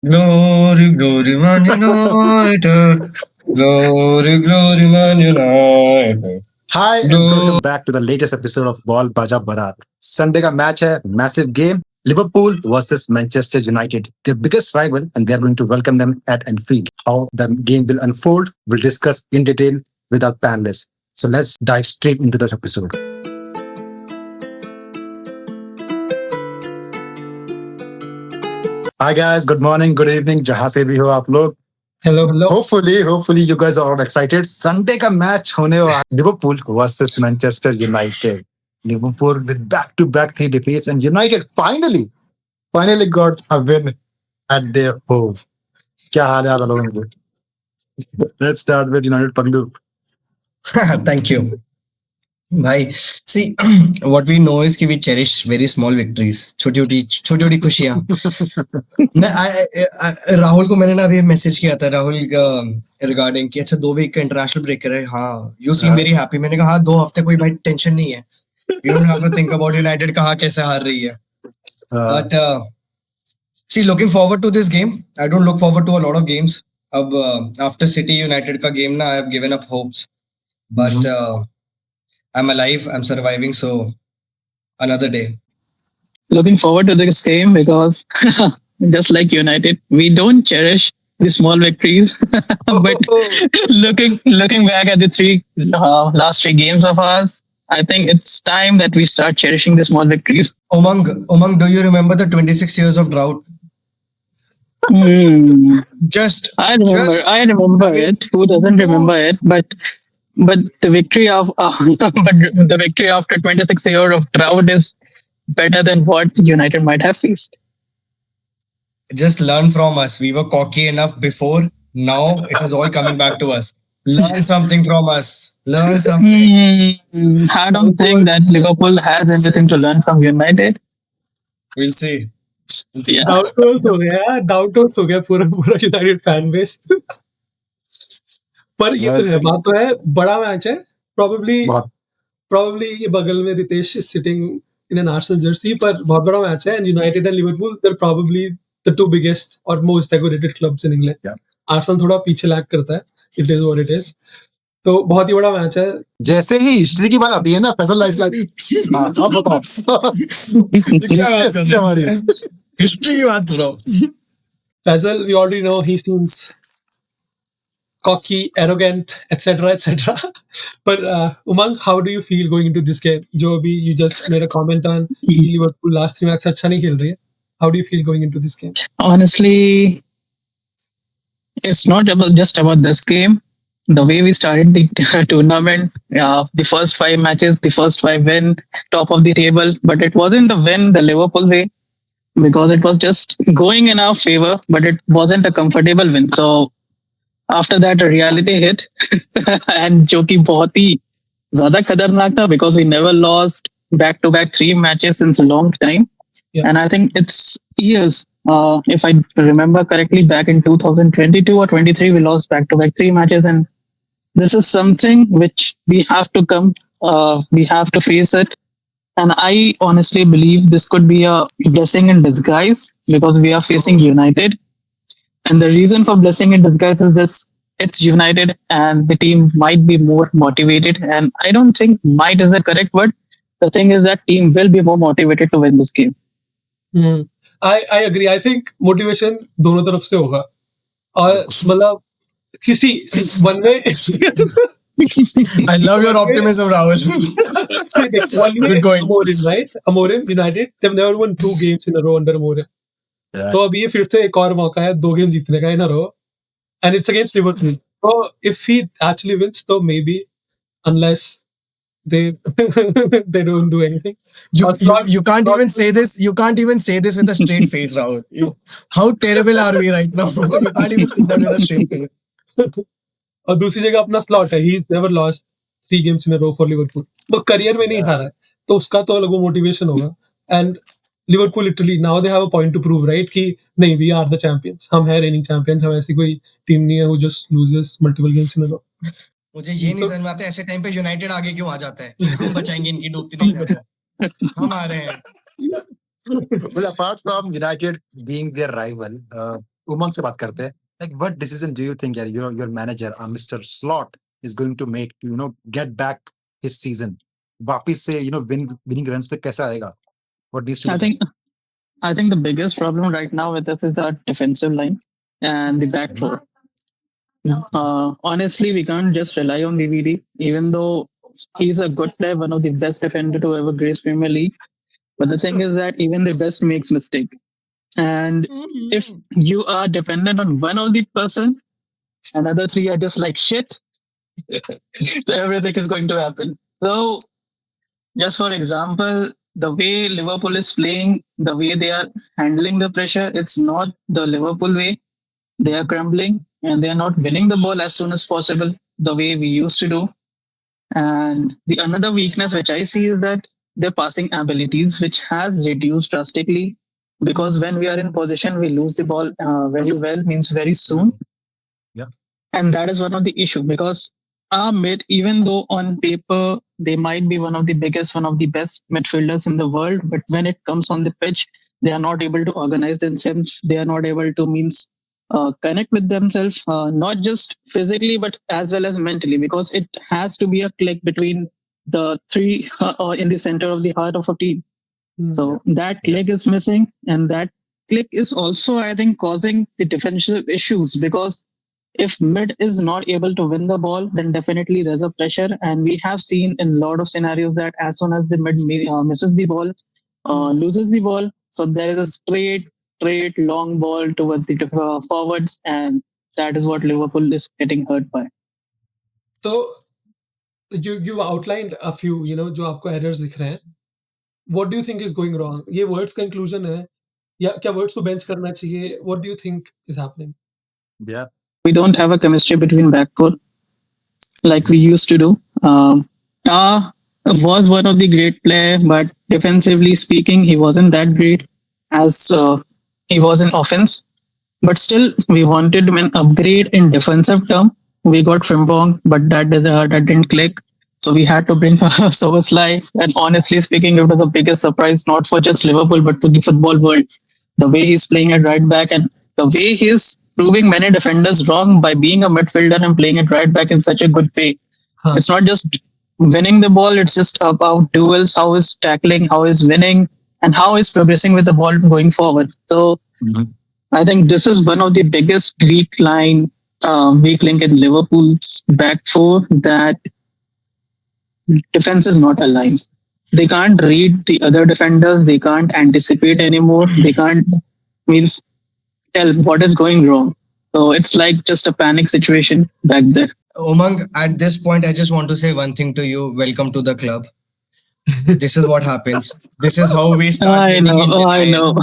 Glory, glory, Man United. Glory, glory, Man United. Hi and Glory. welcome back to the latest episode of Ball Baaja Baarat. Sunday का match है, massive game. Liverpool versus Manchester United, their biggest rival, and they're going to welcome them at Anfield. How the game will unfold, we'll discuss in detail with our panelists. So let's dive straight into this episode. Hi guys, good morning, good evening, जहाँ से भी हो आप लोग. Hello, hello. Hopefully you guys are all excited. Sunday का match होने वाला Liverpool versus Manchester United. Liverpool with back-to-back 3 defeats and United finally got a win at their home. क्या हाल है आप लोगों के? Let's start with United Paglu. Thank you. भाई, see, what we know is कि we cherish very small victories, छोटी-छोटी खुशियाँ. राहुल को मैंने ना अभी मैसेज किया था, राहुल रिगार्डिंग कि अच्छा 2 वीक का इंटरनेशनल ब्रेक है. हाँ, यू सीम वेरी हैप्पी. मैंने कहा हाँ 2 हफ्ते कोई भाई टेंशन नहीं है. You don't have to think about United कहाँ कैसे हार रही है. But see, looking forward to this game. I don't look forward to a lot of games. अब after City United का game ना I have given up hopes. But I'm alive. I'm surviving. So another day. Looking forward to this game because just like United, we don't cherish the small victories. But looking back at the last 3 games of ours, I think it's time that we start cherishing the small victories. Umang, do you remember the 26 years of drought? Just I remember it. Who doesn't remember it? But the victory of the victory after 26 years of drought is better than what United might have faced. Just learn from us. We were cocky enough before. Now it is all coming back to us. Learn something from us. Learn something. I don't think that Liverpool has anything to learn from United. We'll see. Yeah. Doubt हो गया पूरा United fan base. पर ये तो है, बात तो है, बड़ा मैच है. probably ये बगल में Ritesh is sitting in an Arsenal jersey, पर बहुत बड़ा मैच है. And United and Liverpool, they're probably the 2 biggest or most decorated clubs in England. Yeah. Arsenal थोड़ा पीछे लैग करता है. It is what it is. तो बहुत ही बड़ा मैच है. जैसे ही हिस्ट्री की बात आती है ना, फैसल लाइफ आप बताओ. हिस्ट्री की बात कर रहा हूँ. Faisal, we already know he seems cocky, arrogant, etc. But Umang, how do you feel going into this game? जो अभी you just made a comment on Liverpool last 3 matches अच्छा नहीं खेल रही है. How do you feel going into this game? Honestly, it's not just about this game. The way we started the tournament, the first 5 matches, the first 5 win, top of the table, but it wasn't the win the Liverpool way because it was just going in our favor, but it wasn't a comfortable win. So after that, a reality hit, and जो कि बहुत ही ज़्यादा खतरनाक था because we never lost back-to-back 3 matches since a long time. Yeah. And I think it's years. If I remember correctly, back in 2022 or 23, we lost back-to-back 3 matches, and this is something which we have to face it. And I honestly believe this could be a blessing in disguise because we are facing United. And the reason for blessing in disguise is this: it's United, and the team might be more motivated. And I don't think "might" is the correct word. The thing is that team will be more motivated to win this game. I agree. I think motivation दोनों तरफ से होगा. और मतलब किसी one way. I love your optimism, Rahul. One way, Amorim, right? Amorim, United, they've never won 2 games in a row under Amorim. Yeah. तो अभी ये फिर से एक और मौका है 2 गेम जीतने का in a row, and it's against Liverpool. So if he actually wins, तो maybe, unless they they don't do anything. You can't even say this. You can't even say this with a straight face, Rahul. How terrible are we right now? You can't even say that with a straight face. और दूसरी जगह अपना slot है. He's never lost 3 games in a row for Liverpool. वो career में नहीं हारा है, तो उसका तो अलग मोटिवेशन होगा. And Liverpool literally now they have a point to prove, right? कि नहीं, we are the champions. हम है reigning champions. हम ऐसी कोई टीम नहीं है who just loses multiple games in a row. मुझे ये नहीं समझ में आता ऐसे टाइम पे यूनाइटेड आगे क्यों आ जाता है. हम बचाएंगे इनकी डूबती नहीं जाता. हम आ रहे हैं. Well, apart from United being their rival, उमंग से बात करते हैं. Like, what decision do you think your manager, Mr. Slot, is going to make to get back his season? वापिस से winning runs पे कैसा आएगा? What needs to be I done? think I think the biggest problem right now with us is our defensive line and the back four. Honestly, we can't just rely on VVD, even though he's a good player, one of the best defender to ever grace Premier League. But the thing is that even the best makes mistake. And if you are dependent on one only person, another three are just like shit, so everything is going to happen. So, just for example, the way Liverpool is playing, the way they are handling the pressure, it's not the Liverpool way. They are crumbling and they are not winning the ball as soon as possible, the way we used to do. And the another weakness which I see is that their passing abilities, which has reduced drastically. Because when we are in position, we lose the ball very well, means very soon. Yeah. And that is one of the issue because our mid, even though on paper they might be one of the biggest, one of the best midfielders in the world, but when it comes on the pitch, they are not able to organize themselves. They are not able to means connect with themselves, not just physically but as well as mentally, because it has to be a click between the three in the center of the heart of a team. So that click is missing, and that click is also, I think, causing the defensive issues because if mid is not able to win the ball, then definitely there's a pressure. And we have seen in a lot of scenarios that as soon as the mid misses the ball, loses the ball, so there is a straight long ball towards the forwards, and that is what Liverpool is getting hurt by. So you outlined a few, जो आपको errors दिख रहे हैं. What do you think is going wrong? ये words का inclusion है या क्या words को bench करना चाहिए? What do you think is happening? Yeah. We don't have a chemistry between backcourt like we used to do. Ah was one of the great player, but defensively speaking, he wasn't that great as he was in offense. But still, we wanted an upgrade in defensive term. We got Frimpong, but that didn't click. So we had to bring Soboslai. And honestly speaking, it was the biggest surprise, not for just Liverpool, but to the football world. The way he's playing at right back and the way he's proving many defenders wrong by being a midfielder and playing it right back in such a good way. It's not just winning the ball, it's just about duels, how is tackling, how is winning, and how is progressing with the ball going forward. So I think this is one of the biggest weak link in Liverpool's back four, that defense is not aligned. They can't read the other defenders. They can't anticipate anymore. They can't means tell what is going wrong. So it's like just a panic situation back there. Umang, at this point, I just want to say one thing to you. Welcome to the club. This is what happens. This is how we start I winning in know. I denial. know.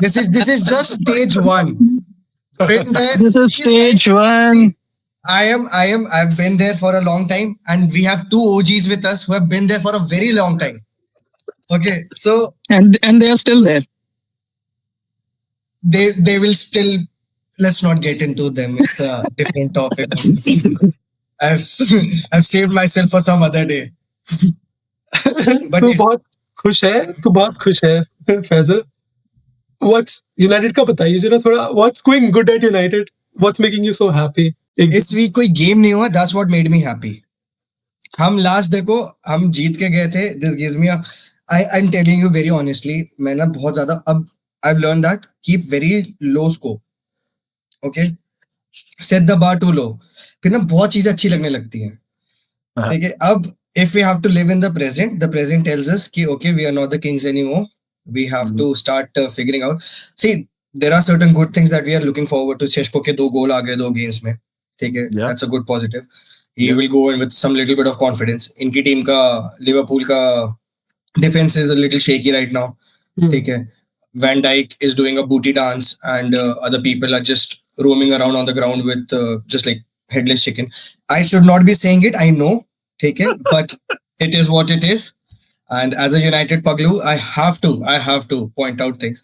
This is just stage one. Been there. This is These guys- stage one. I've been there for a long time, and we have two OGs with us who have been there for a very long time. Okay, so And they are still there. they will still. Let's not get into them. It's a different topic. I've I've saved myself for some other day. But तू yes, बहुत खुश है Faizal. What's United का बताइए जरा थोड़ा. What's going good at United? What's making you so happy? इस week कोई गेम नहीं हुआ. That's what made me happy. हम लास्ट देखो हम जीत के गए थे. This gives me a. I'm telling you very honestly. मैं ना बहुत ज्यादा अब I've learned that keep very low scope. Okay, set the bar too low. फिर ना बहुत चीजें अच्छी लगने लगती हैं. ठीक है. अब if we have to live in the present tells us कि okay, we are not the kings anymore. We have to start figuring out. See, there are certain good things that we are looking forward to. Cheshko के 2 goal आ गए 2 games में. ठीक है. Yeah. That's a good positive. He will go in with some little bit of confidence. इनकी team का Liverpool का defense is a little shaky right now. ठीक है. Van Dijk is doing a booty dance, and other people are just roaming around on the ground with just like headless chicken. I should not be saying it. I know. Take it, but it is what it is. And as a United Paglu, I have to point out things.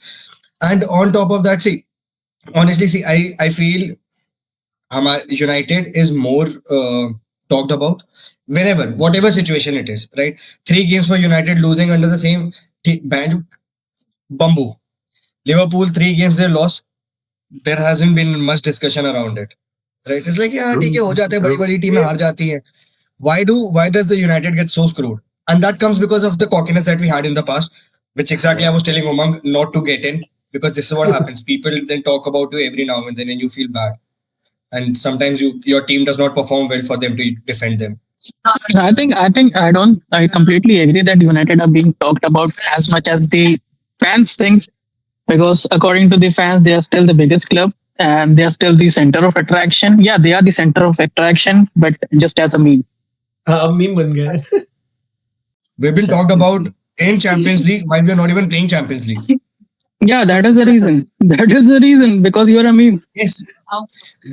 And on top of that, honestly, I feel United is more talked about whenever, whatever situation it is, right? 3 games for United losing under the same bamboo. Liverpool 3 games they lost. there hasn't been much discussion around it. Right? It's like, yeah, ठीक है, हो जाते हैं, बड़ी-बड़ी टीमें हार जाती हैं. Why does the United get so screwed? And that comes because of the cockiness that we had in the past, which exactly I was telling Umang not to get in, because this is what happens. People then talk about you every now and then, and you feel bad. And sometimes your team does not perform well for them to defend them. I completely agree that United are being talked about as much as the fans think, because according to the fans, they are still the biggest club and they are still the center of attraction. Yeah, they are the center of attraction, but just as a meme. अब meme बन गया है. We've been talked about in Champions League while we're not even playing Champions League. Yeah, that is the reason. That is the reason, because you are a meme. Yes.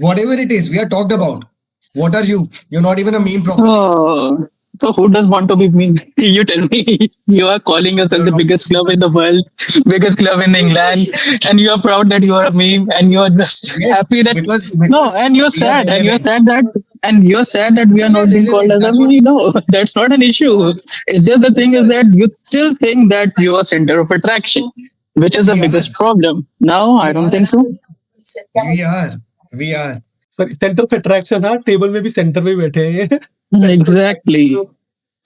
Whatever it is, we are talked about. What are you? You're not even a meme properly. Oh, so who does want to be meme? You tell me. You are calling yourself the biggest club in the world, biggest club in England, and you are proud that you are a meme, and you are just Yes, happy that because no, and you're we are sad, relevant. and you're sad that we are We are not being called relevant. as a That's what. meme. No, that's not an issue. It's just the thing Yes, is sir. that you still think that you are center of attraction, which is the We are. biggest problem. No, I We don't are. think so. We are. We are. Sorry centre of attraction. हाँ, table में भी centre पे बैठे हैं. Exactly.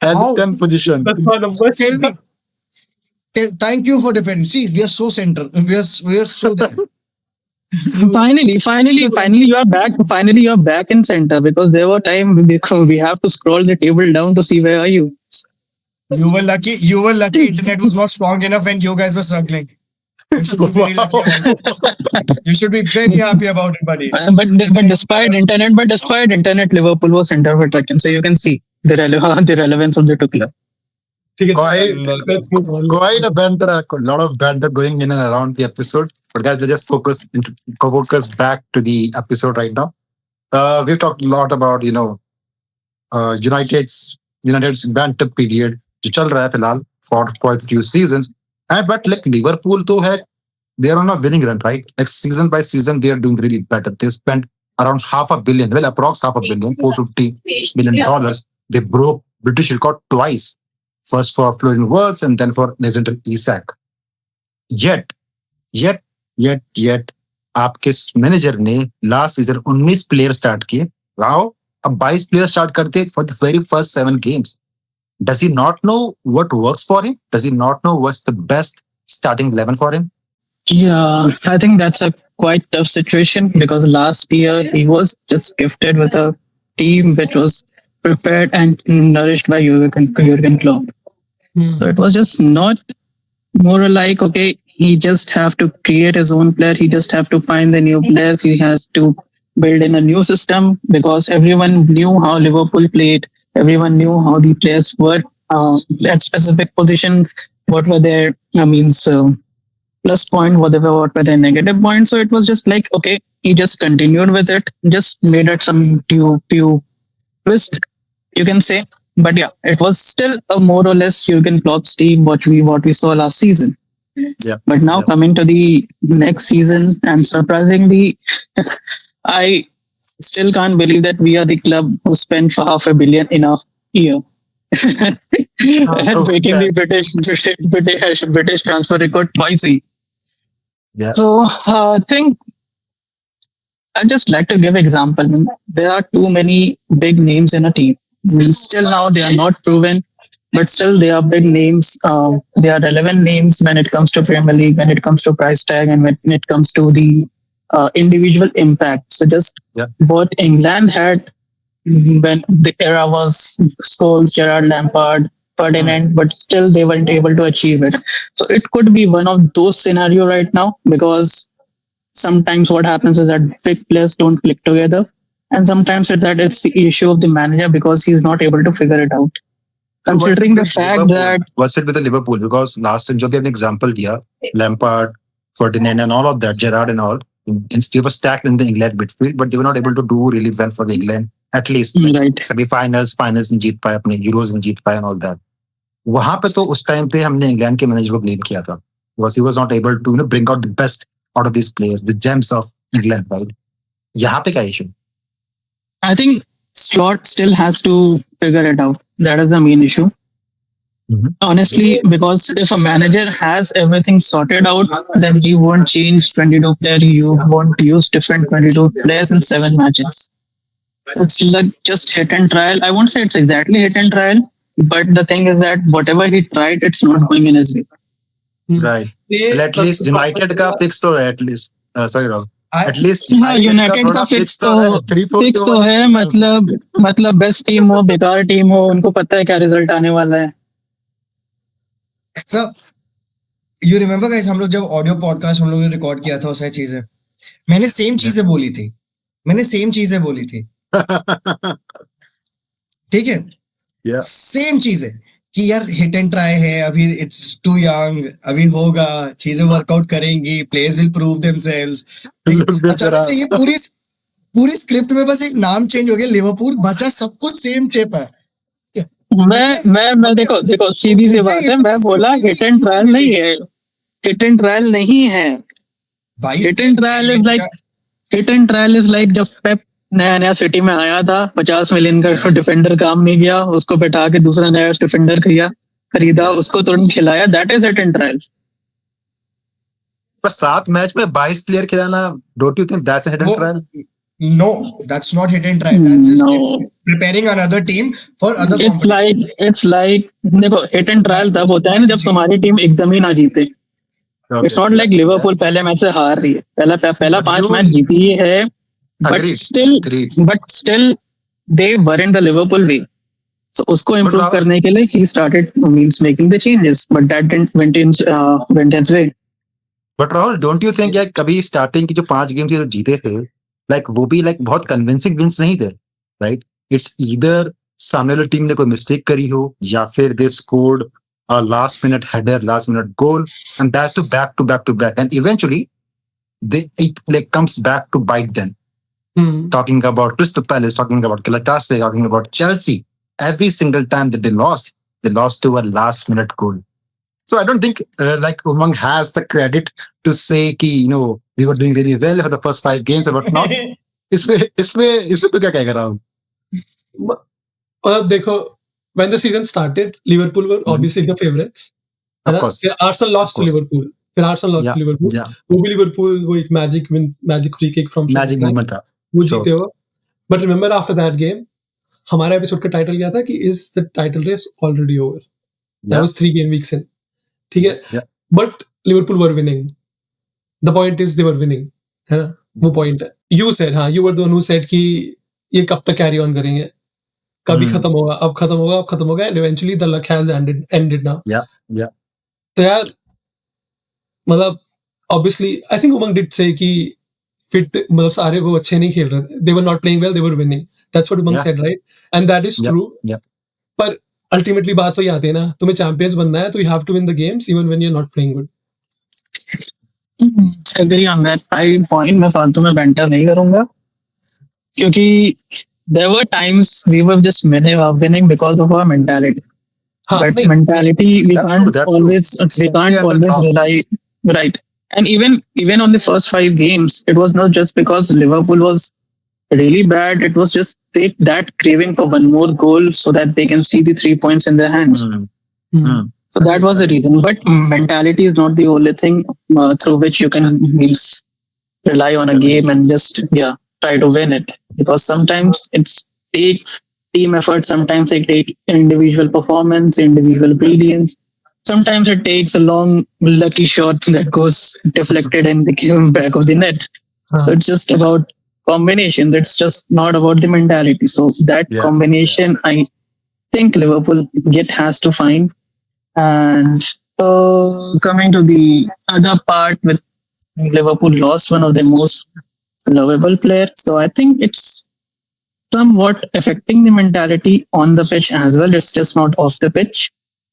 And How? 10th position. 10वां number. Tell me. Thank you for defending. See, we are so center. We are so there. Finally, you are back. Finally, you are back in center, because there were time because we have to scroll the table down to see where are you. You were lucky. You were lucky. Internet was not strong enough when you guys were struggling. You should be very lucky about it. You should be very happy about it, buddy. Despite internet, Liverpool was center of attraction. So you can see the the relevance of the two club. ठीक है. Quite, Let's move on. quite a banter, a lot of banter going in and around the episode. But guys, let's just focus back to the episode right now. We've talked a lot about United's banter period जो चल रहा है फिलहाल for quite a few seasons. And but like Liverpool तो है, they are on a winning run, right? Like season by season, they are doing really better. They spent around $500 million, well, approx $500 million, $450 million. They broke British record twice. First for Florian Wirtz and then for legendary Isak. Yet, आपके manager ने last season 19 player start किए. राव अब 22 player start करते for the very first 7 games. Does he not know what works for him? Does he not know what's the best starting 11 for him? Yeah, I think that's a quite tough situation, because last year he was just gifted with a team which was prepared and nourished by Jurgen Klopp. So it was just not more like, okay, he just have to create his own player. He just have to find the new players. He has to build in a new system, because everyone knew how Liverpool played. Everyone knew how the players were at specific position. What were their, plus point, whatever, what were their negative points. So it was just like, okay, he just continued with it, just made it some few twist, you can say. But yeah, it was still a more or less Jurgen Klopp's team, what we saw last season. Yeah. But now coming to the next season, and surprisingly, I still can't believe that we are the club who spent $500 million in a year. And breaking the British transfer record twice. Yeah. So I think I just like to give example. There are too many big names in a team. Still now they are not proven, but still they are big names. They are relevant names when it comes to Premier League, when it comes to price tag, and when it comes to the individual impact. So just what England had when the era was Scholes, Gerrard, Lampard, Ferdinand, but still they weren't able to achieve it. So it could be one of those scenario right now, because sometimes what happens is that big players don't click together, and sometimes it's the issue of the manager, because he's not able to figure it out. Considering the fact that what's it with the Liverpool? Because last time, जो भी आपने example दिया, Lampard, Ferdinand, and all of that, Gerrard and all, they were stacked in the England midfield, but they were not able to do really well for the England. At least right. semi-finals में जीत पाए, अपने Euros में जीत पाए and all that. वहां पे तो उस time पे हमने इंग्लैंड के मैनेजर को ब्लेम किया था, because he was not able to bring out the best out of these players, the gems of England, right? यहाँ पे क्या issue? I think Slot still has to figure it out. That is the main issue. Honestly, because if a manager has everything sorted out, then he won't change 22 players. You won't use different 22 players in 7 matches. It's like just hit and trial. I won't say it's exactly hit and trial, but the thing is that whatever he tried, it's not going in his way. Right. ये Well, at least United का fix तो है at least. Sorry, Rahul. I- At least हाँ, United United का थोड़ा fix तो है. तो 3-4 फिक्स तो है, मतलब बेस्ट टीम हो बेकार टीम हो, उनको पता है क्या रिजल्ट आने वाला है. सर यू रिमेम्बर गाइस, हम लोग जब ऑडियो पॉडकास्ट हम लोग ने रिकॉर्ड किया था वो सारी चीजें, मैंने सेम चीजें बोली थी. ठीक है, Yeah. सेम चीजें कि यार हिट एंड ट्राई है, अभी इट्स टू यंग, अभी होगा, चीजें वर्कआउट करेंगी, प्लेयर्स विल प्रूव देमसेल्व्स. अचानक से ये पूरी स्क्रिप्ट में बस एक नाम चेंज हो गया, लिवरपूल बचा, सब कुछ सेम चेप है. मैं देखो सीधी सी बात है, मैं बोला हिट एंड ट्रायल नहीं है, हिट एंड ट्रायल नहीं है. भाई hit and trial is like जब पेप नया सिटी में आया था, 50 मिलियन का डिफेंडर काम नहीं गया, उसको बैठा के दूसरा नया डिफेंडर खरीदा, उसको तुरंत खिलाया. That is hit and trial. पर 7 मैच में 22 प्लेयर खिलाना, don't you think that's a hit and trial? No, that's not hit and try. That's just No. preparing another team for other It's competition. like देखो hit and trial तब होता है ना जब तुम्हारी टीम एकदम ही ना जीते. इट्स नॉट लाइक लिवरपूल पहले मैच से हार रही है, पहला 5 मैच जीती ही है, but still they were in the Liverpool way. So उसको इम्प्रूव करने के लिए ही started means making the changes, but that didn't went his way. But Rahul, don't you think यार कभी स्टार्टिंग की जो 5 गेम्स जो जीते थे, लाइक वो भी लाइक बहुत कन्विंसिंग विंस नहीं थे, राइट? इट्स ईदर सामने वाली टीम ने कोई मिस्टेक करी हो, या फिर they scored a last minute header, last minute goal, and that to back, and eventually it like comes back to bite them. Talking about Crystal Palace, talking about Galatasaray, talking about Chelsea, every single time that they lost to a last minute goal. So I don't think like Umang has the credit to say कि we were doing really well for the first 5 games, but not. इसमें तो क्या कहेगा राहुल? मतलब देखो, when the season started, Liverpool were obviously the favorites. Of course. Arsenal lost to Liverpool. फिर Arsenal lost to Liverpool. वो भी Liverpool वो एक magic free kick from magic moment था. वो जीते हो. But remember after that game, हमारा एपिसोड का टाइटल क्या था कि is the title race already over? That was 3 game weeks in. ठीक है. But Liverpool were winning. The point is they were winning. है ना? वो point है. You said, हाँ, you were the one who said कि ये कब तक carry on करेंगे? कभी खत्म होगा, अब खत्म होगा, and eventually the luck has ended now. Yeah. तो यार मतलब obviously I think Umang did say कि fit मतलब सारे वो अच्छे नहीं खेल रहे, they were not playing well, they were winning. That's what Umang said, right? And that is true. Yeah. पर ultimately बात वही आती है ना, तुम्हें champions बनना है तो you have to win the games even when you're not playing good. Agree on that side point. मैं फालतू में banter नहीं करूंगा, क्योंकि there were times we were just winning because of our mentality. But mentality we can't always rely, right? And even on the first 5 games, it was not just because Liverpool was really bad. It was just that craving for one more goal so that they can see the 3 points in their hands. So that was the reason. But mentality is not the only thing through which you can rely on a game and just try to win it, because sometimes it takes team effort, sometimes it takes individual performance, individual brilliance, sometimes it takes a long lucky shot that goes deflected and the back of the net. So it's just about combination. It's just not about the mentality. So that combination I think Liverpool has to find. And coming to the other part, with Liverpool lost one of the most lovable player. So I think it's somewhat affecting the mentality on the pitch as well. It's just not off the pitch.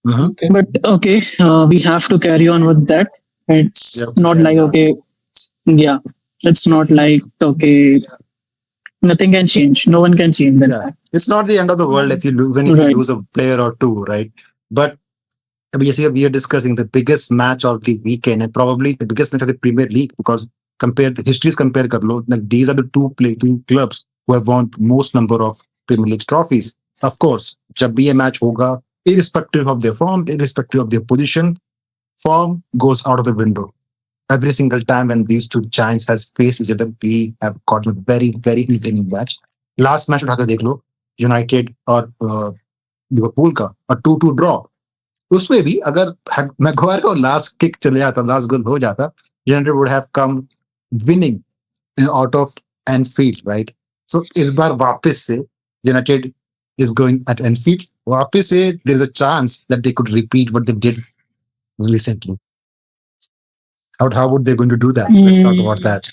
Okay. But okay, we have to carry on with that. It's not like it's not like nothing can change. No one can change that. It's not the end of the world if you lose a player or two, right? But we are discussing the biggest match of the weekend and probably the biggest match of the Premier League, because histories compare kar lo, like these are the two clubs who have won most number of Premier League trophies. Of course, जब भी ये match होगा, irrespective of their form, irrespective of their position, form goes out of the window. Every single time when these two giants has faced each other, we have gotten a very, very entertaining match. Last match उठाकर देख लो, United और Liverpool का, और 2-2 draw. उसमें भी अगर Maguire को last kick चले जाता, लास्ट गोल हो जाता, United would have come winning out of Anfield, right? So इस बार वापस से United is going at Anfield. वापस से there is a chance that they could repeat what they did recently. How would they going to do that? Let's talk about that.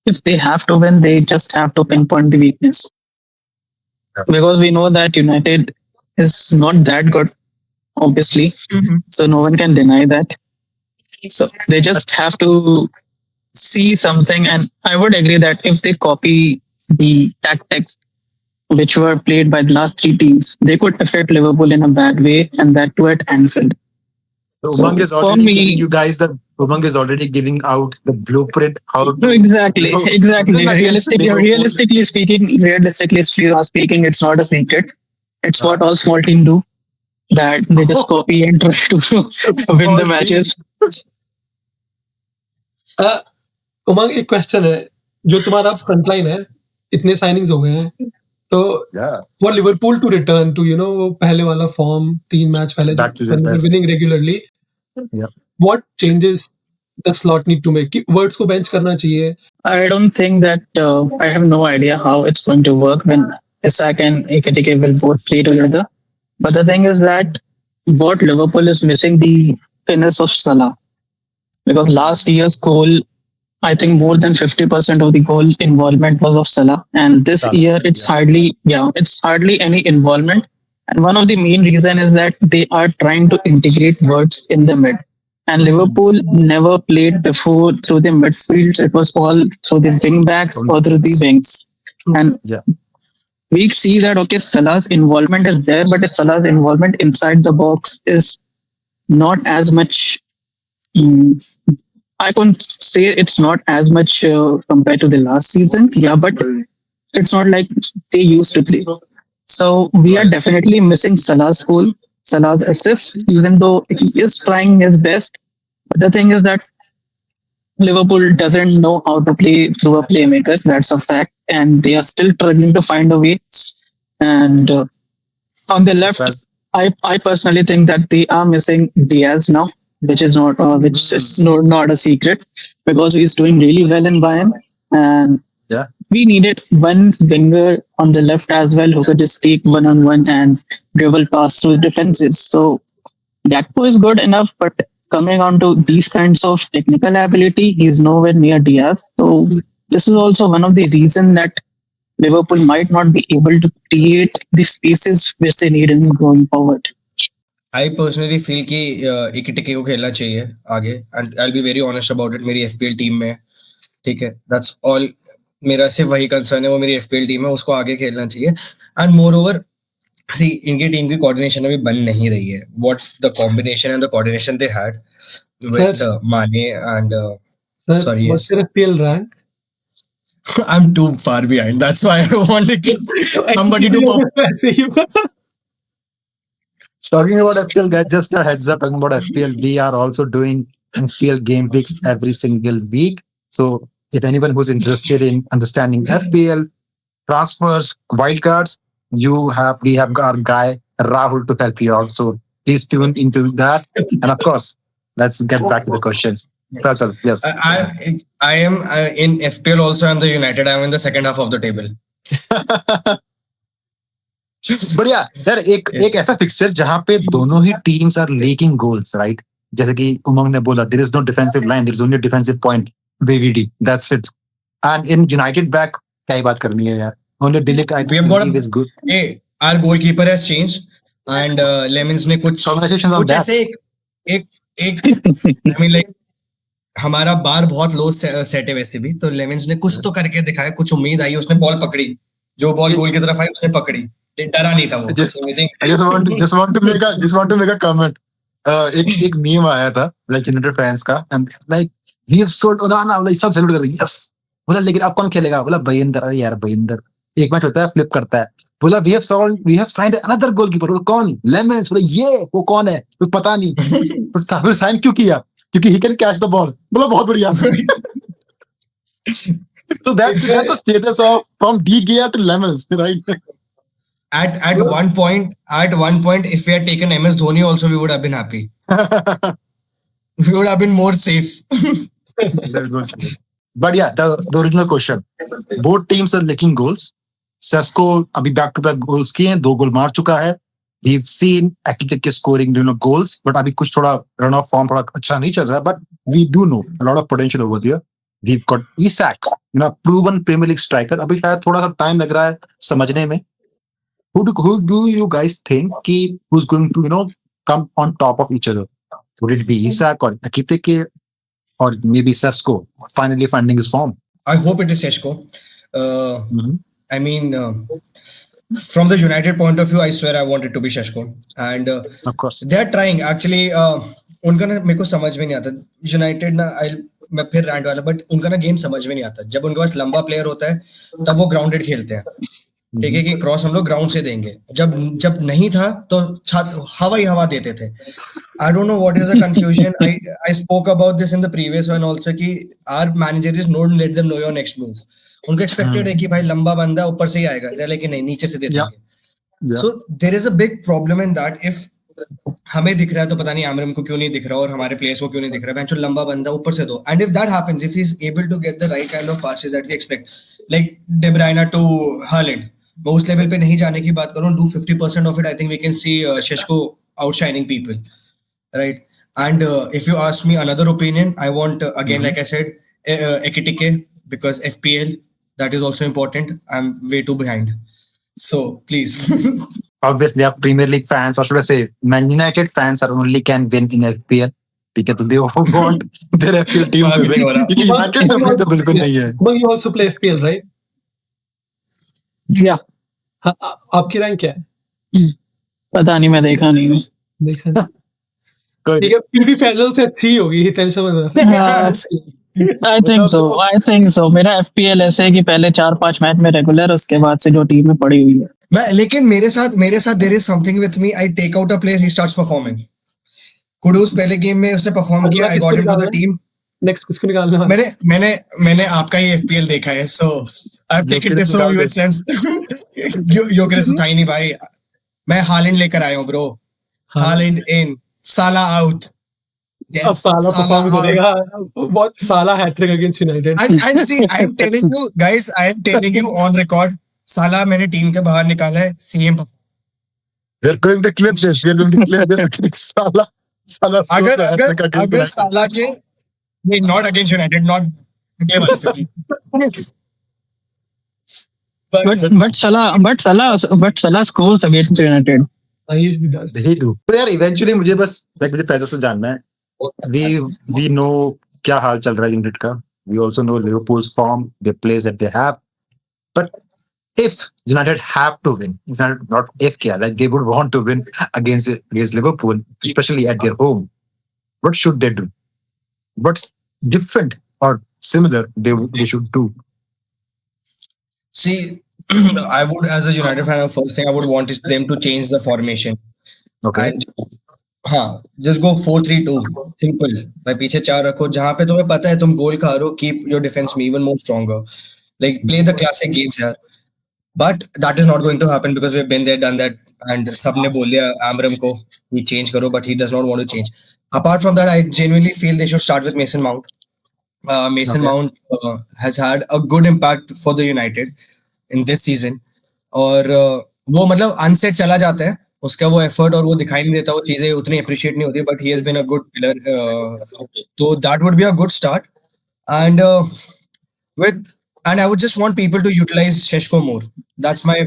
If they have to win, they just have to pinpoint the weakness. Yeah. Because we know that United is not that good, obviously. So no one can deny that. So they just have to see something, and I would agree that if they copy the tactics which were played by the last three teams, they could affect Liverpool in a bad way, and that too at Anfield. So So Umang is for already me- giving you guys Umang is already giving out the blueprint how to No, exactly. No, Exactly. win against Liverpool. Realistically speaking, it's not a secret. It's what all small teams do. That they just copy and try to win the matches. उमंग, एक question है, जो तुम्हारा frontline है, इतने signings हो गए हैं, तो Yeah. for Liverpool to return to वो पहले वाला फॉर्m, 3 मैच पहले Back to their best. winning regularly, Yeah. what changes the slot need to make? Words को bench करना चाहिए. I don't think that I have no idea how it's going to work when Isak and Ekitike will both play together. But the thing is that what Liverpool is missing the finesse of Salah. Because last year's goal, I think more than 50% of the goal involvement was of Salah. And this Salah, year it's hardly any involvement. And one of the main reason is that they are trying to integrate words in the mid. And Liverpool never played before through the midfield. It was all through the wing backs or through the wings. And Yeah. we see that, okay, Salah's involvement is there, but if Salah's involvement inside the box is not as much, I can't say it's not as much compared to the last season. Yeah, but it's not like they used to play. So we are definitely missing Salah's goal, Salah's assist, even though he is trying his best. But the thing is that Liverpool doesn't know how to play through a playmaker. That's a fact. And they are still struggling to find a way. And on the left, I personally think that they are missing Diaz now, which is not not a secret, because he's doing really well in Bayern. And Yeah. we needed one winger on the left as well who could just take one-on-one and dribble past through defenses. So that was good enough, but coming on to these kinds of technical ability, he's nowhere near Diaz. So this is also one of the reasons that Liverpool might not be able to create the spaces which they need in going forward. I personally feel कि इकिटिके को खेलना चाहिए आगे, and I'll be very honest about it. मेरी FPL team में, ठीक है, that's all. मेरा सिर्फ वही कंसर्न है, वो मेरी FPL टीम है, उसको आगे खेलना चाहिए. And moreover, see, इनकी टीम की coordination अभी बन नहीं रही है. What the combination and the coordination they had with Mane and Sir, sorry, what's yes. your FPL rank? I'm too far behind. That's why I want to get somebody to. ऐसे ही होगा. Talking about FPL, guys, just a heads up. Talking about FPL, we are also doing FPL game weeks every single week. So if anyone who's interested in understanding FPL transfers, wildcards, we have our guy Rahul to help you out. So please tune into that. And of course, let's get back to the questions. Faisal, yes. I am in FPL also. I'm the United. I'm in the second half of the table. But yeah, यार एक ऐसा fixture जहां पे दोनों ही teams are leaking goals, right? जैसे कि उमंग ने बोला, there is no defensive line, there is only defensive point, BVD, that's it. And in United back क्या ही बात करनी है यार. Only de Ligt I We have got think is good. Hey, our goalkeeper has changed, and Lemons ने कुछ Congratulations on कुछ that. ऐसे एक I mean like हमारा बार बहुत लो सेट है वैसे भी, तो लेमन्स ने कुछ तो करके दिखाया, कुछ उम्मीद आई, उसने बॉल पकड़ी, जो बॉल गोल की तरफ आई उसने पकड़ी, डरा नहीं था वो. I just want to make a comment. एक मीम आया था लाइक यूनाइटेड फैंस का, and like we have sold Onana, like सब सेलिब्रेट कर रहे हैं, यस. बोला लेकिन अब कौन खेलेगा? बोला भाईंदर. अरे यार भाईंदर एक मैच होता है, फ्लिप करता है. बोला we have signed another goalkeeper. बोला कौन? Lemons. बोला ये वो कौन है? कुछ पता नहीं. फिर साइन क्यों किया? क्योंकि he can catch the ball. बोला बहुत बढ़िया. So that's the status of from D Gear to Lemons, right? At one point, if we had taken MS Dhoni also, we would have been happy. We would have been more safe. But yeah, the original question. Both teams are leaking goals. Sesko अभी back to back goals किए हैं, 2 गोल मार चुका है. We've seen Ekitike scoring goals, but अभी कुछ थोड़ा run off form थोड़ा अच्छा नहीं चल रहा है. But we do know a lot of potential over there. We've got Isak, proven Premier League striker. अभी शायद थोड़ा सा time लग रहा है समझने में. Who do you guys think who's going to come on top of each other? Would it be Isak or Ekitike or maybe Sesko finally finding his form? I hope it is Seshko. I mean, from the United point of view, I swear I want it to be Seshko. And Of course. they are trying. Actually, उनका ना मेरे को समझ में नहीं आता. United ना मैं फिर रैंट वाला, बट उनका ना गेम समझ में नहीं आता. जब उनके पास लंबा प्लेयर होता है तब वो ग्राउंडेड खेलते हैं. ठीक है कि क्रॉस हम लोग ग्राउंड से देंगे. जब नहीं था तो हवा ही हवा देते थे. I don't know what is the confusion. I spoke about this in the previous one also कि our manager is not let them know your next move. उनको एक्सपेक्टेड है कि भाई लंबा बंदा ऊपर से ही आएगा, लेकिन नहीं, नीचे से दे देंगे. So there is a big problem in that. If हमें दिख रहा है तो पता नहीं आमरम को क्यों नहीं दिख रहा और हमारे प्लेयर्स को क्यों नहीं दिख रहा है. बेंचो लंबा बंदा ऊपर से दो. And if that happens, if he's able to get the right kind of passes that we expect, like De Bruyne to Haaland, मैं उस लेवल पे नहीं जाने की बात करूं, do 50% of it, I think we can see Sheshko outshining people, right? And if you ask me another opinion, I want again, like I said, Ekitike, because FPL, that is also important. I'm way too behind, so please. Obviously, our Premier League fans, or should I say, Man United fans, are only can win in FPL. ठीक है, तो they all want their FPL team to win. क्योंकि United में तो बिल्कुल नहीं है. But you also play FPL, right? Yeah. आपकी रैंक क्या है? पता नहीं, मैं देखा नहीं. देखा नहीं. ठीक है, फिर भी फैजल से अच्छी होगी, टेंशन मत लो. I think so. मेरा FPL ऐसे है कि पहले 4-5 मैच में रेगुलर, उसके बाद से जो टीम में पड़ी हुई है. लेकिन मेरे साथ there is something with me. I take out a player, he starts performing. Kudus पहले गेम में उसने परफॉर्म किया. I got into the team. Next किसको निकालना है? मैंने आपका ही FPL देखा है, so I've taken this from you itself. योकेरेस था ही नहीं भाई. मैं हालैंड लेकर आया हूँ ब्रो. हालैंड इन, साला आउट. अब साला परफॉर्म करेगा. बहुत साला hat trick against United. And see, I'm telling you guys, I am telling you on record, साला मैंने टीम के बाहर निकाला है. Same We're going to clip this. We're going to clip this. साला अगर साला के not against United, not but Salah scores against United. He usually does. They do. So यार eventually मुझे फैजल से जानना है. We know क्या हाल चल रहा है यूनाइटेड का. We also know Liverpool's form, the players that they have. But if United have to win, not if क्या, like they would want to win against Liverpool, especially at their home, what should they do? What's different or similar they should do? See, I would, as a United fan, first thing I would want is them to change the formation. Okay. And, हाँ, just go 4-3-2. Simple. भाई पीछे 4 रखो. जहाँ पे तुम्हें पता है तुम गोल खा रहे हो, keep your defense even more stronger. Like play the classic games here. But that is not going to happen because we've been there, done that. And सबने बोल दिया आमरम को he change करो, but he does not want to change. Apart from that, I genuinely feel they should start with Mason Mount. Mount has had a good impact for the United in this season. और वो मतलब unset चला जाता है, उसका वो effort और वो दिखाई नहीं देता, वो चीजें उतनी अप्रिशिएट नहीं होती, but he has been a good player. तो that would be a good start. And I would just want people to utilize Sheshko more. That's my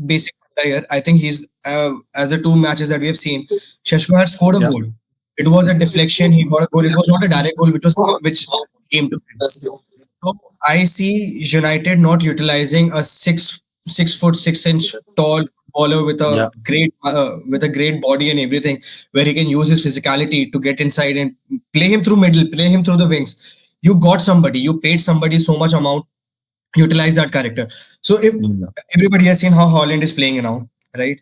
basic idea here. I think he's as the 2 matches that we have seen, Sheshko has scored a goal. It was a deflection. He got a goal. It was not a direct goal, which came to him. So I see United not utilizing a 6'6" tall bowler with a great body and everything, where he can use his physicality to get inside and play him through middle, play him through the wings. You got somebody. You paid somebody so much amount. utilize that character. So if everybody has seen how Haaland is playing now, right?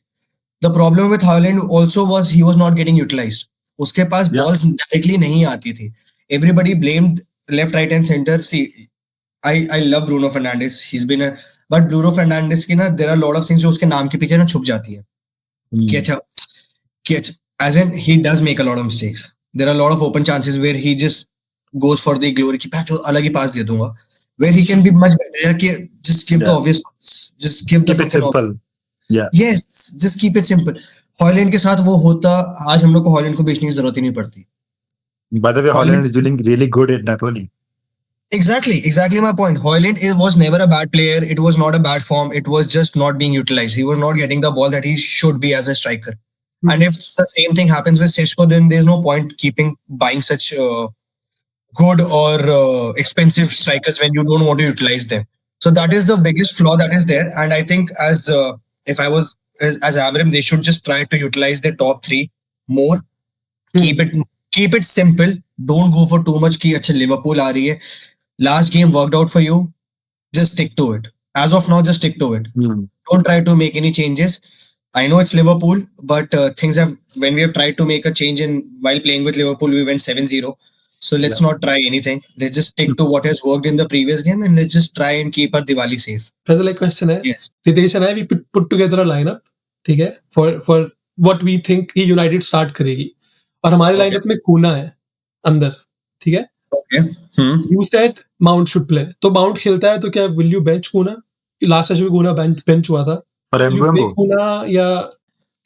The problem with Haaland also was he was not getting utilized. उसके पास Yeah. balls directly नहीं आती थी. Everybody blamed left, right, and center. See, I love Bruno Fernandes. He's been a but Bruno Fernandes की ना there are a lot of things जो उसके नाम के पीछे ना छुप जाती है. कि अच्छा, as in he does make a lot of mistakes. There are a lot of open chances where he just goes for the glory की पैच अलग ही पास दे दूंगा. Where he can be much better. कि just give the obvious, just give the Keep it simple. Yeah. Yes, just keep it simple. Holland के साथ वो होता, आज हम लोग को हॉलैंड को बेचने की जरूरत ही नहीं पड़ती. By the way, Haaland is doing really good at Napoli. Exactly my point. Haaland was never a bad player. It was not a bad form. It was just not being utilized. He was not getting the ball that he should be as a striker. And if the same thing happens with Sechko, then there's no point buying such good or expensive strikers when you don't want to utilize them. So that is the biggest flaw that is there. And I think if I was as Amrim, they should just try to utilize their top three more. Keep it simple. Don't go for too much. कि अच्छा Liverpool आ रही है. Last game worked out for you. Just stick to it. As of now, just stick to it. Don't try to make any changes. I know it's Liverpool, but when we have tried to make a change while playing with Liverpool, we went 7-0. So let's not try anything. Let's just stick to what has worked in the previous game and let's just try and keep our Diwali safe. There's a question है. Yes. Ritesh and I, we put together a lineup, ठीक है, for what we think he United start करेगी. और हमारे lineup में Kuna है अंदर, ठीक है? Okay. You said Mount should play. तो Mount खेलता है तो क्या will you bench Kuna? Last match में Kuna bench हुआ था. और Will you play Kuna या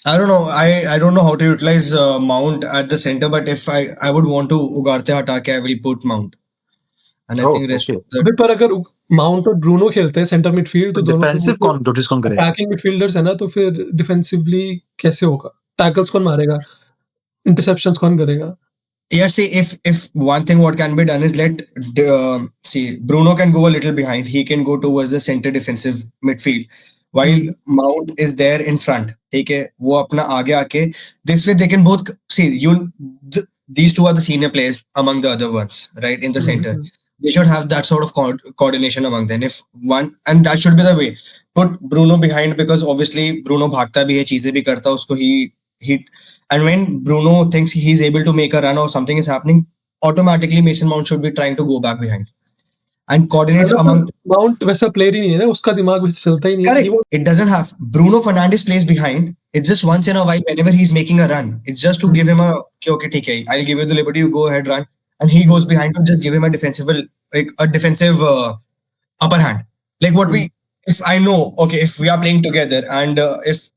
I don't know. I don't know how to utilize Mount at the center, but if I would want to Ugarte हटा के, I will put Mount. And I think rest of the पर अगर Mount और Bruno खेलते हैं centre midfield तो दोनों defensive कौन करेगा? अटैकिंग मिडफील्डर्स है ना, तो फिर डिफेंसिवली कैसे होगा? टैकल्स कौन मारेगा? इंटरसेप्शंस कौन करेगा? Yeah, see, if one thing what can be done is see, Bruno can go a little behind. He can go towards the center defensive midfield, while Mount is there in front. ठीक है, वो अपना आगे आके this way they can both see these two are the senior players among the other ones, right, in the center. They should have that sort of coordination among them. If one, and that should be the way. Put Bruno behind because obviously Bruno भागता भी है, चीजें भी करता है, उसको he and when Bruno thinks he's able to make a run or something is happening, automatically Mason Mount should be trying to go back behind and coordinate among. Mount वैसा player ही नहीं है ना, उसका दिमाग वैसे चलता ही नहीं है. Correct. It doesn't have. Bruno Fernandes plays behind. It's just once in a while whenever he's making a run. It's just to give him okay, ठीक है, I'll give you the liberty, you go ahead, run, and he goes behind to just give him a defensive upper hand. Like what if I know, okay, if we are playing together and if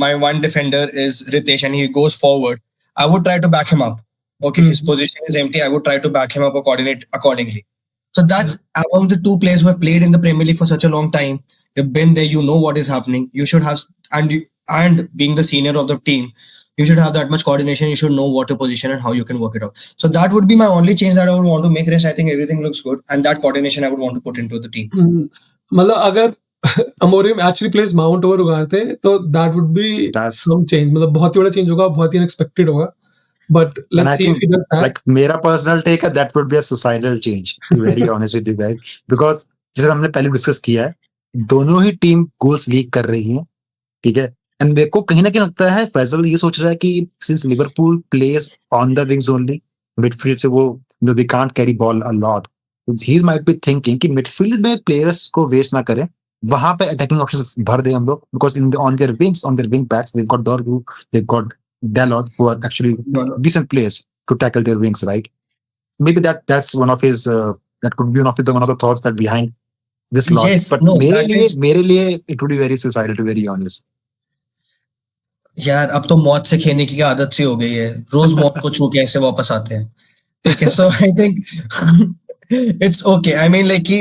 my one defender is Ritesh and he goes forward, I would try to back him up. Okay, his position is empty. I would try to back him up or coordinate accordingly. So that's among the two players who have played in the Premier League for such a long time. You've been there, you know what is happening. You should have, and being the senior of the team, you should have that much coordination. You should know what to position and how you can work it out. So that would be my only change that I would want to make. Rest, I think everything looks good, and that coordination I would want to put into the team. मतलब अगर Amorim actually plays Mount over Ugarte, तो that would be some change. मतलब बहुत ही बड़ा change होगा, बहुत ही unexpected होगा. But let's see if he does that. Like मेरा personal take है, that would be a suicidal change. To be very honest with you guys, because जैसे हमने पहले डिस्कस किया है, दोनों ही टीम गोल्स लीक कर रही हैं, ठीक है. एंड मेरे को कहीं ना कहीं लगता है फैजल ये सोच रहा है कि since Liverpool plays on the wings only, midfield से वो they can't carry ball a lot, he might be thinking कि मिडफील्ड में प्लेयर्स को वेस्ट ना करें, वहां पे अटैकिंग ऑप्शंस भर दे हम लोग, because on their wing backs they got Dorgu, they got Dalot, who are actually decent players to tackle their wings, right? Maybe that's one of his that could be one of the thoughts that behind this loss. Yes, but मेरे लिए it would be very suicidal, to be very honest. यार अब तो मौत से खेलने की आदत सी हो गई है, रोज मौत को छू के ऐसे वापस आते हैं, ठीक है. So I think it's okay. I mean, like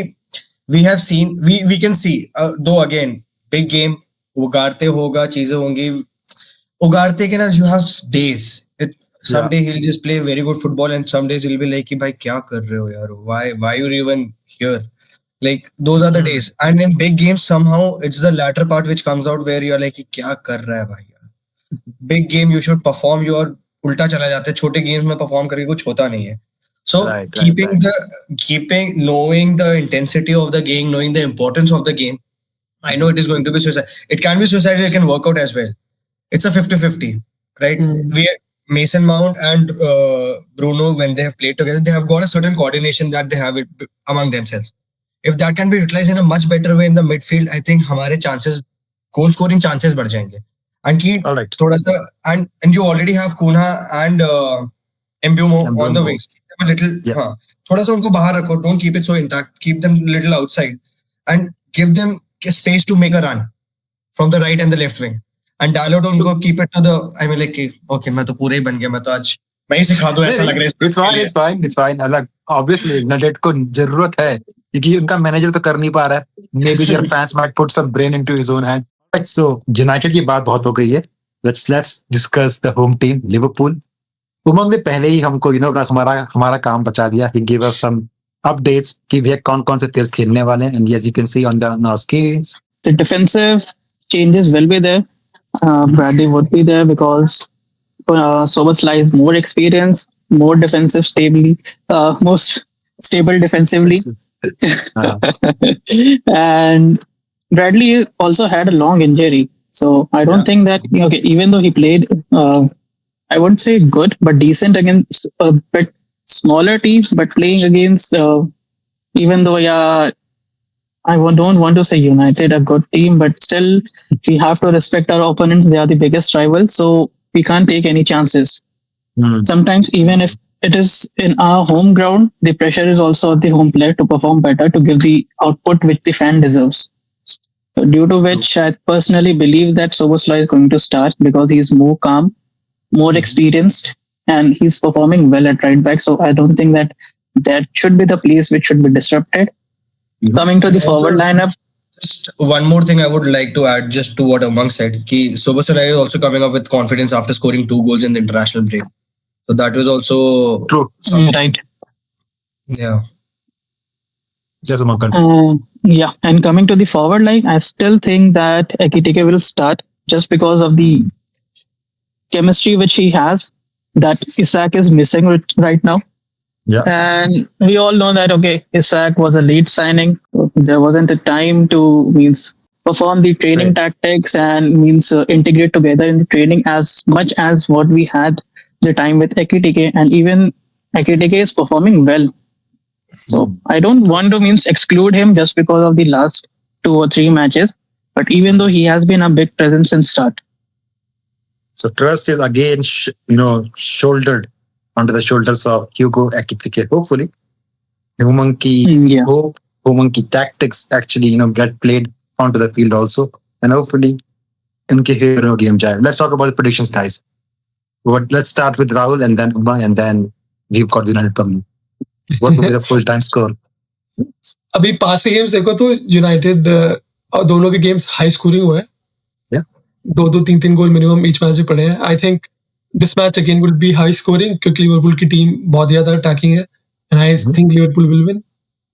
we have seen, we can see, though again big game, उगारते होगा, चीजें होंगी. Ugarte के ना, you have days. Some day he'll just play very good football, and some days he'll be like, "भाई क्या कर रहे हो यार? Why you're even here?" Like those are the days. And in big games, somehow it's the latter part which comes out where you're like, क्या कर रहा है भाई यार? Big game you should perform. You are उल्टा चला जाता है. छोटे games में perform करके कुछ होता नहीं है. So Right, keeping knowing the intensity of the game, knowing the importance of the game, I know it is going to be suicide. It can be suicidal, it can work out as well. It's a 50-50, right? Hmm. Mason Mount and Bruno, when they have played together, they have got a certain coordination that they have it among themselves. If that can be utilized in a much better way in the midfield, I think हमारे chances, goal scoring chances बढ़ जाएंगे. And कि All right. थोड़ा सा and you already have Kuna and Mbumo on the Mbeumo. wings. Keep them a little, Yeah. हाँ, थोड़ा सा उनको बाहर रखो. Don't keep it so intact. Keep them little outside and give them space to make a run from the right and the left wing. And Dalot उनको keep it to the, I mean like okay मैं तो पूरा ही बन गया, मैं तो आज मैं ही सिखा दूं ऐसा लग रहा है. It's fine. अलग obviously United को जरूरत है क्योंकि उनका मैनेजर तो कर नहीं पा रहा है. Maybe their fans might put some brain into his own hand. Right, so United की बात बहुत हो गई है. Let's discuss the home team Liverpool. उमंग ने पहले ही हमको हमारा काम बचा दिया. He gave us some updates कि भैया कौन-कौन से players खेलने वाले हैं. And as you can see on our screens, The defensive changes will be there. Bradley would be there because Soboslai is more experienced, more defensive stably, most stable defensively. And Bradley also had a long injury. So I don't think that, okay, even though he played, I wouldn't say good, but decent against a bit smaller teams, but playing against, even though, yeah, don't want to say United, a good team, but still we have to respect our opponents. They are the biggest rivals. So we can't take any chances. Sometimes even if it is in our home ground, the pressure is also on the home player to perform better, to give the output which the fan deserves. So due to which I personally believe that Soboslai is going to start because he is more calm, more experienced, and he's performing well at right back. So I don't think that should be the place which should be disrupted. Coming to the forward lineup. Just one more thing I would like to add just to what Umang said. Ki Soboslai is also coming up with confidence after scoring 2 goals in the international break. So that was also true. Right. Yeah. Just Umang. Yeah, and coming to the forward line, I still think that Ekitike will start just because of the chemistry which he has that Isak is missing right now. Yeah. And we all know that, okay, Isak was a late signing. So there wasn't a time to perform the training tactics and integrate together in the training as much as what we had the time with Ekitike. And even Ekitike is performing well. So I don't want to exclude him just because of the last 2 or 3 matches. But even though he has been a big presence in start. So trust is again, shouldered onto the shoulders of Hugo Ekitike. Hopefully, Umang ki tactics actually, get played onto the field also. And hopefully, inke hero game jai. Let's talk about the predictions, guys. But let's start with Rahul and then Umang and then we've got the United Public. What will be the full-time score? अभी पास के games देखो तो United और दोनों के games high scoring हुए हैं. Yeah. 2-3 गोल minimum each match में पड़े हैं. I think this match again will be high scoring क्योंकि लिवरपूल की टीम बहुत ज्यादा अटैकिंग है. And I think Liverpool will win.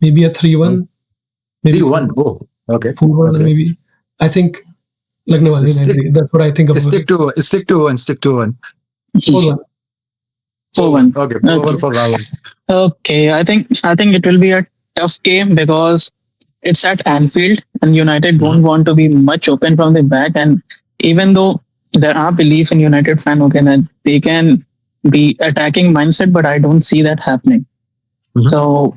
May be a 3-1. 3-1. Oh, okay. 4-1 may be. I think लगने वाली है. That's what I think about. Stick to one. 4-1. 4-1. Okay, 4-1 for Rahul. Okay, I think it will be a tough game because it's at Anfield and United don't want to be much open from the back. And even though there are belief in United fan, okay, that they can be attacking mindset, but I don't see that happening. So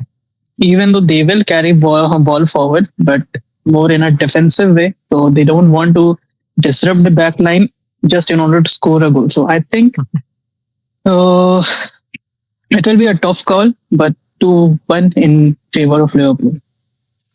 even though they will carry ball forward, but more in a defensive way, so they don't want to disrupt the back line just in order to score a goal. So I think it will be a tough call, but 2-1 in favor of Liverpool.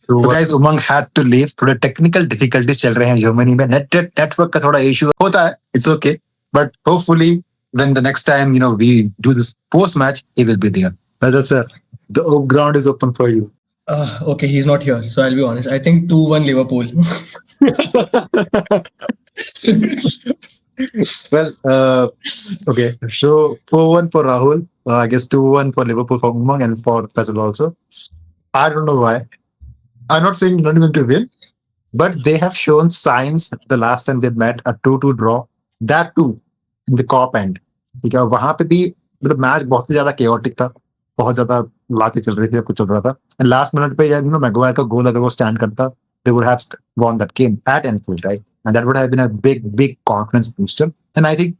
So guys, Umang had to leave. थोड़े technical difficulties चल रहे हैं Germany में. Network का थोड़ा issue होता है. It's okay. But hopefully, when the next time we do this post match, he will be there. But that's the ground is open for you. Okay, he's not here, so I'll be honest. I think 2-1 Liverpool. Well, okay. So 4-1 for Rahul. I guess 2-1 for Liverpool for Umang and for Faisal also. I don't know why. I'm not saying not going to win, but they have shown signs the last time they met a 2-2 draw. That too in the cop end. ठीक है वहां पे भी मतलब match बहुत ही ज्यादा chaotic था. बहुत ज्यादा लाते चल रही थी, कुछ चल रहा था, एंड लास्ट मिनट पे यार मैगवायर का गोल अगर वो स्टैंड करता, they would have won that game at Anfield, right? And that would have been a big confidence booster. And I think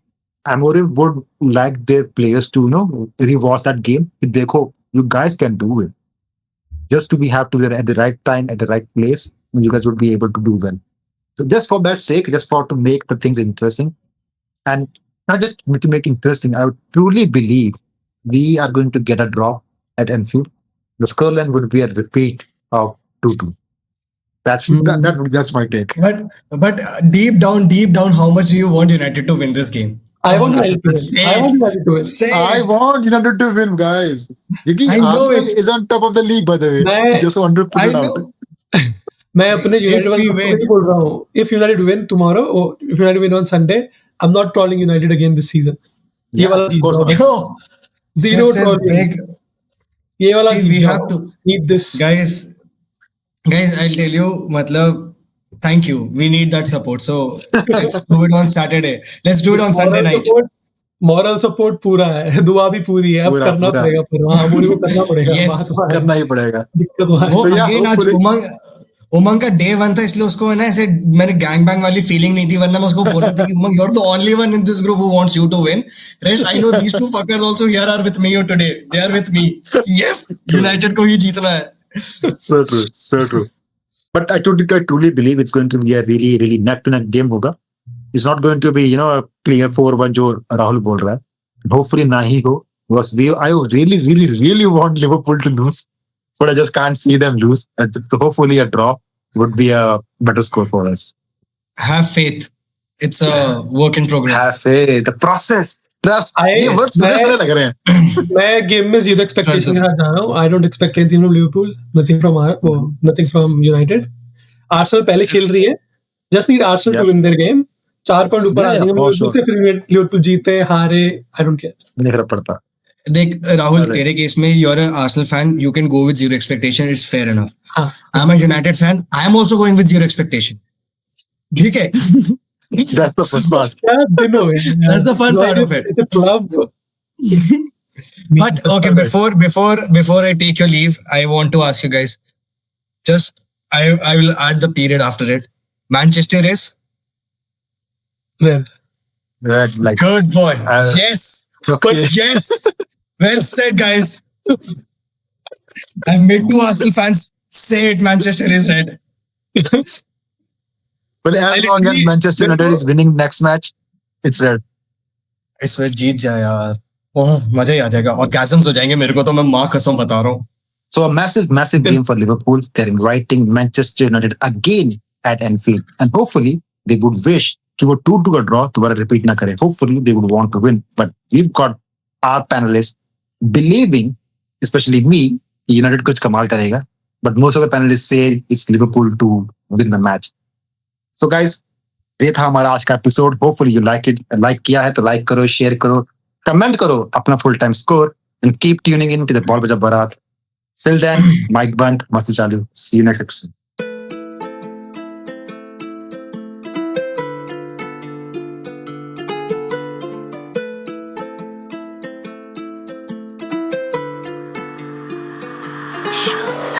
Amorim would like their players to rewatch that game. देखो, you guys can do it. Just to be have to be there at the right time, at the right place, and you guys would be able to do well. So just for that sake, just for to make the things interesting, and not just to make interesting, I would truly believe we are going to get a draw at Anfield. The scoreline would be a repeat of 2-2. That's my take. But deep down, how much do you want United to win this game? I want Come on, United to win. say I want it. United to win. Say I it. want United to win, guys. Because I know Arsenal it. is on top of the league, by the way. मैं- Just want to put I it out. know. मैं अपने If United we वाले win. नहीं बोल रहा हूँ. If United win tomorrow, or if United win on Sunday, I'm not trolling United again this season. ये Yeah, वाला of जीत course जाओ. not. Yo, Zero this is trolling. big. ये वाला See, जीत we जाओ. have to, Need this. guys. I'll tell you, matlab, thank you. We need that support. So let's do it on Saturday. Let's do it on Sunday night. Moral support पूरा है, दुआ भी पूरी है, अब पूरा, करना पूरा। पड़ेगा पूरा. हाँ, मोनी को करना पड़ेगा. Yes, बात वहाँ है. करना ही पड़ेगा. दिक्कत वहाँ है. वो तो yeah, अगेन आज hopefully- उमंग का डे 1 था, इसलिए उसको है ना ऐसे मैंने गैंग बैंग वाली फीलिंग नहीं थी, वरना मैं उसको बोल रहा था कि Umang you are the only one in this group who wants you to win. रेश, I know these two fuckers also here are with me today. They are with me. Yes, United को ही जीतना है. So true, so true. But I truly believe it's going to be a really neck to neck game होगा. It's not going to be a clear 4-1 जो राहुल बोल रहा है. Hopefully ना ही हो. Because I really want Liverpool to lose, but I just can't see them lose. And so hopefully a draw would be a better score for us. Have faith. It's a work in progress. Have faith, the process, trust. ये words सुनने लग रहे हैं. मैं game में zero expectation के साथ जा रहा हूँ. I don't expect anything from Liverpool, nothing from United. Arsenal पहले खेल रही है. Just need Arsenal to win their game. 4 point ऊपर आ Yeah, जाएंगे for लिवरपूल से, फिर लिवरपूल जीते हारे, आई डोंट केयर. नहीं फर्क पड़ता. देख राहुल, Correct. तेरे केस में you are an Arsenal fan, you can go with zero expectation, it's fair enough. हाँ. I am a United fan, I am also going with zero expectation. ठीक है. That's the first part. क्या दिन हो गए. That's the fun part of it. It's a club. But okay, before I take your leave, I want to ask you guys. Just I will add the period after it. Manchester is Red. Right, like good boy. Yes, okay. yes. Well said, guys. I've made 2 Arsenal fans say it. Manchester is red. But as long as Manchester United is winning next match, it's red. इस बार जीत जाए यार, ओह मजा ही आ जाएगा. और गैसम्स हो जाएंगे मेरे को, तो मैं माँ कसम बता रहा हूँ. So a massive game for Liverpool. They're inviting Manchester United again at Anfield, and hopefully they would wish कि वो 2-2 का draw दोबारा repeat ना करें. Hopefully they would want to win. But we've got our panelists believing, especially me, United कुछ कमाल करेगा. But most of the panelists say it's Liverpool to win the match. So guys, ये था हमारा आज का episode. Hopefully you liked it. Like किया है तो like करो, share करो, comment करो अपना full time score, and keep tuning in to the Ball Baaja Baarat. Till then, Mike Bunt, Master Chalu. See you next episode.